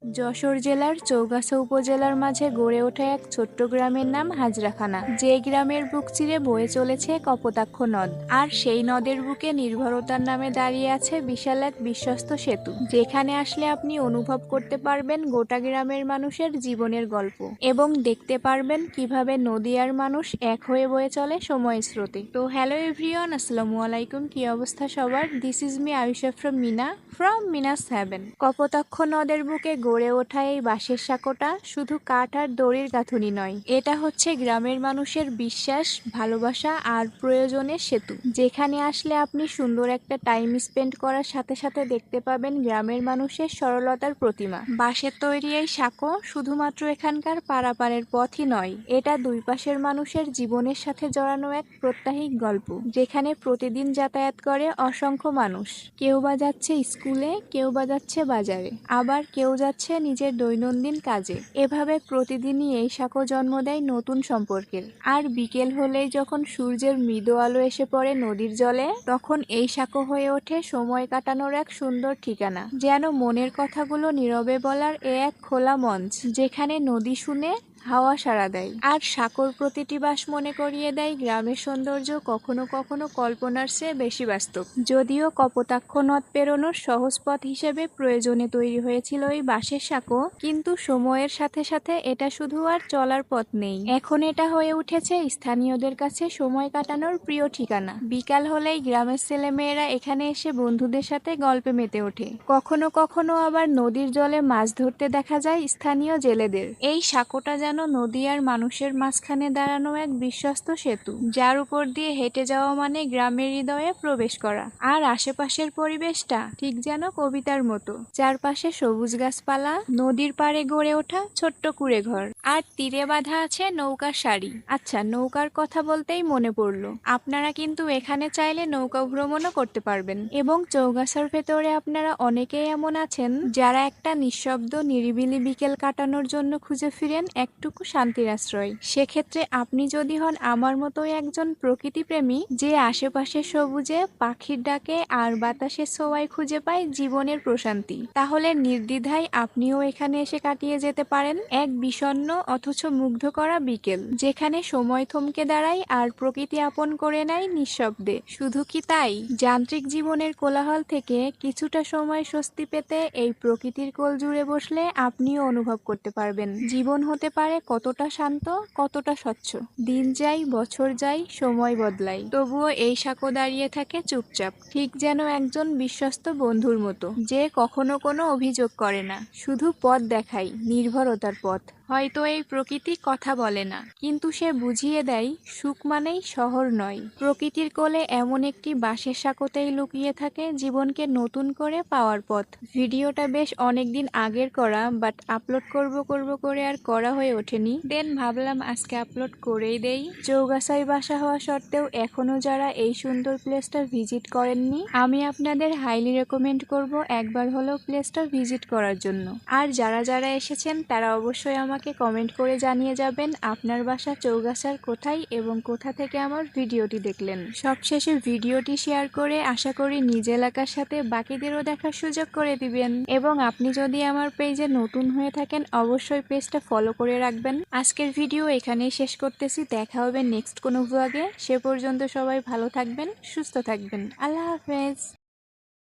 যশোর জেলার চৌগাছা উপজেলার মাঝে গড়ে ওঠা এক ছোট্ট গ্রামের নাম হাজরাখানা, যে গ্রামের বুক চিরে বয়ে চলেছে কপোতাক্ষ নদ। আর সেই নদের বুকে নির্ভরতার নামে দাঁড়িয়ে আছে বিশাল এক বিশ্বস্ত সেতু, যেখানে আসলে আপনি অনুভব করতে পারবেন গোটা গ্রামের মানুষের জীবনের গল্প এবং দেখতে পারবেন কিভাবে নদী আর মানুষ এক হয়ে বয়ে চলে সময়ের স্রোতে। তো হ্যালো এভরিওয়ান, আসসালামু আলাইকুম। কি অবস্থা সবার? This is me Ayusha from Minas Haven. Kapotaksha নদের বুকে গড়ে ওঠা এই বাঁশের সাঁকোটা শুধু কাঠ আর দড়ির গাঁথুনি নয়, এটা হচ্ছে গ্রামের মানুষের বিশ্বাস, ভালোবাসা আর প্রয়োজনের সেতু, যেখানে আসলে আপনি সুন্দর একটা টাইম স্পেন্ড করার সাথে সাথে দেখতে পাবেন গ্রামের মানুষের সরলতার প্রতিমা। বাঁশের তৈরি এই সাঁকো শুধুমাত্র এখানকার পারাপারের পথই নয়, এটা দুই পাশের মানুষের জীবনের সাথে জড়ানো এক প্রত্যাহিক গল্প, যেখানে প্রতিদিন যাতায়াত করে অসংখ্য মানুষ। কেউ বা যাচ্ছে স্কুলে, কেউ বা যাচ্ছে বাজারে, আবার কেউ যাচ্ছে নিজের দৈনন্দিন কাজে। এভাবে প্রতিদিনই এই সাঁকো জন্ম দেয় নতুন সম্পর্কের। আর বিকেল হলেই যখন সূর্যের মৃদু আলো এসে পড়ে নদীর জলে, তখন এই সাঁকো হয়ে ওঠে সময় কাটানোর এক সুন্দর ঠিকানা, যেন মনের কথাগুলো নীরবে বলার এক খোলা মঞ্চ, যেখানে নদী শুনে হাওয়া সাড়া দেয় আর সাঁকোর প্রতিটি বাঁশ মনে করিয়ে দেয় গ্রামের সৌন্দর্য কখনো কখনো কল্পনার চেয়ে বেশি বাস্তব। যদিও কপোতাক্ষ নদ পেরোনোর সহজ পথ হিসেবে প্রয়োজনে তৈরি হয়েছিল এই বাঁশের সাঁকো, কিন্তু সময়ের সাথে সাথে এটা শুধু আর চলার পথ নেই, এখন এটা হয়ে উঠেছে স্থানীয়দের কাছে সময় কাটানোর প্রিয় ঠিকানা। বিকাল হলেই গ্রামের ছেলেমেয়েরা এখানে এসে বন্ধুদের সাথে গল্পে মেতে ওঠে, কখনো কখনো আবার নদীর জলে মাছ ধরতে দেখা যায় স্থানীয় জেলেদের। এই সাঁকোটা যেন নদী আর মানুষের মাঝখানে দাঁড়ানো এক বিশ্বস্ত সেতু, যার উপর দিয়ে হেঁটে যাওয়া মানে গ্রামের হৃদয়ে প্রবেশ করা। আর আশেপাশের পরিবেশটা ঠিক যেন কবিতার মতো, চারপাশে সবুজ গাছপালা, নদীর পাড়ে গড়ে ওঠা ছোট্ট কুঁড়ে ঘর, আর তীরে বাঁধা আছে নৌকার সারি। আচ্ছা, নৌকার কথা বলতেই মনে পড়লো, আপনারা কিন্তু এখানে চাইলে নৌকা ভ্রমণও করতে পারবেন। এবং চৌগাছার ভেতরে আপনারা অনেকেই এমন আছেন যারা একটা নিঃশব্দ নিরিবিলি বিকেল কাটানোর জন্য খুঁজে ফিরেন একটুকু শান্তির আশ্রয়। সেক্ষেত্রে আপনি যদি হন আমার মতোই একজন প্রকৃতিপ্রেমী, যে আশেপাশে সবুজে, পাখির ডাকে আর বাতাসের ছোঁয়ায় খুঁজে পায় জীবনের প্রশান্তি, তাহলে নির্দ্বিধায় আপনিও এখানে এসে কাটিয়ে যেতে পারেন এক বিষণ্ণ অথচ মুগ্ধ করা বিকেল, যেখানে সময় থমকে দাঁড়ায় আর প্রকৃতি আপন করে নেয় নিঃশব্দে। শুধু কি তাই, যান্ত্রিক জীবনের কোলাহল থেকে কিছুটা সময় স্বস্তি পেতে এই প্রকৃতির কোল জুড়ে বসলে আপনিও অনুভব করতে পারবেন জীবন হতে পারে কতটা শান্ত, কতটা স্বচ্ছ। দিন যায়, বছর যায়, সময় বদলায়, তবুও এই সাঁকো দাঁড়িয়ে থাকে চুপচাপ, ঠিক যেন একজন বিশ্বস্ত বন্ধুর মতো, যে কখনো কোনো অভিযোগ করে না, শুধু পথ দেখায়, নির্ভরতার পথ। হয়তো এই প্রকৃতি কথা বলে না, কিন্তু সে বুঝিয়ে দেয় সুখ মানেই শহর নয়, প্রকৃতির কোলে এমন একটি বাঁশের সাঁকোতেই লুকিয়ে থাকে জীবনকে নতুন করে পাওয়ার পথ। ভিডিওটা বেশ অনেকদিন আগের করা, বাট আপলোড করব করে আর করা হয়ে ওঠেনি। দেন ভাবলাম আজকে আপলোড করেই দেই। চৌগাছায় বাসা হওয়া সত্ত্বেও এখনো যারা এই সুন্দর প্লেসটা ভিজিট করেননি, আমি আপনাদের হাইলি রেকমেন্ড করব একবার হলেও প্লেসটা ভিজিট করার জন্য। আর যারা যারা এসেছেন তারা অবশ্যই আমাকে কমেন্ট করে জানিয়ে যাবেন আপনার বাসা চৌগাছার কোথায় এবং কোথা থেকে আমার ভিডিওটি দেখলেন। সবশেষে ভিডিওটি শেয়ার করে আশা করি নিজ এলাকার সাথে বাকিদেরও দেখার সুযোগ করে দিবেন। এবং আপনি যদি আমার পেজে নতুন হয়ে থাকেন অবশ্যই পেজটা ফলো করে রাখবেন। আজকের ভিডিও এখানেই শেষ করতেছি, দেখা হবে নেক্সট কোনো ব্লগে। সে পর্যন্ত সবাই ভালো থাকবেন, সুস্থ থাকবেন। আল্লাহ হাফেজ।